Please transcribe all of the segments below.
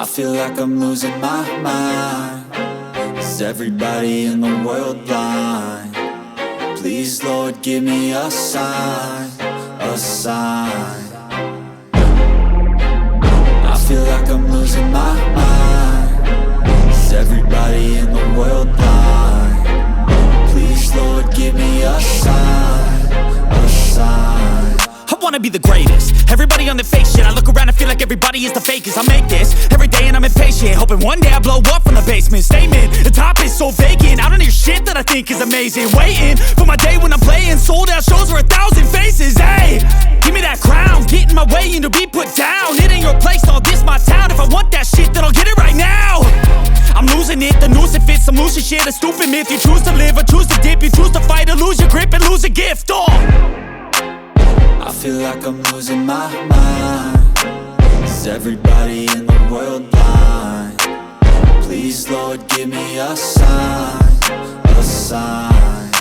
I feel like I'm losing my mind. Is everybody in the world blind? Please, Lord, give me a sign, a sign. I feel like I'm losing my mind. Is everybody in the world blind? Please, Lord, give me a sign, a sign. I wanna be the greatest. Everybody on the fake shit. I look around and feel like everybody is the fakest. I make this every day and I'm impatient, hoping one day I blow up from the basement. Statement, the top is so vacant. I don't hear shit that I think is amazing. Waiting for my day when I'm playing sold out shows for 1,000 faces. Hey, give me that crown, get in my way and to be put down. It ain't your place, all this my town. If I want that shit, then I'll get it right now. I'm losing it, the noose it fits. I'm losing shit, a stupid myth. You choose to live or choose to dip. You choose to fight or lose your grip and lose a gift. I feel like I'm losing my mind. Is everybody in the world blind? Please, Lord, give me a sign, a sign.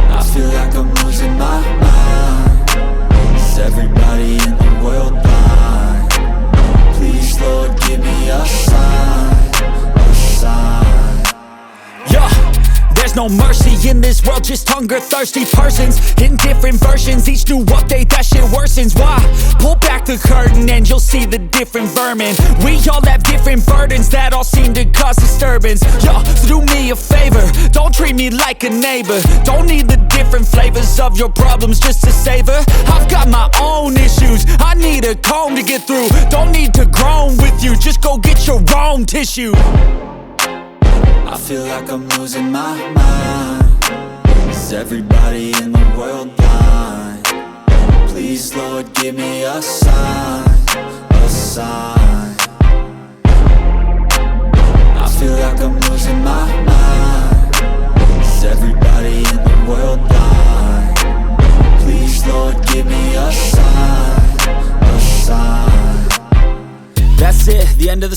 I feel like I'm losing my mind. Is everybody in the world blind? Please, Lord, give me a sign, a sign. Yeah. There's no mercy in this world, just hunger-thirsty persons in different versions. Each new update, that shit worsens. Why? Pull back the curtain and you'll see the different vermin. We all have different burdens that all seem to cause disturbance. Yo, so do me a favor, don't treat me like a neighbor. Don't need the different flavors of your problems just to savor. I've got my own issues, I need a comb to get through. Don't need to groan with you, just go get your own tissue. I feel like I'm losing my mind. Is everybody in the world blind? Please, Lord, give me a sign, a sign.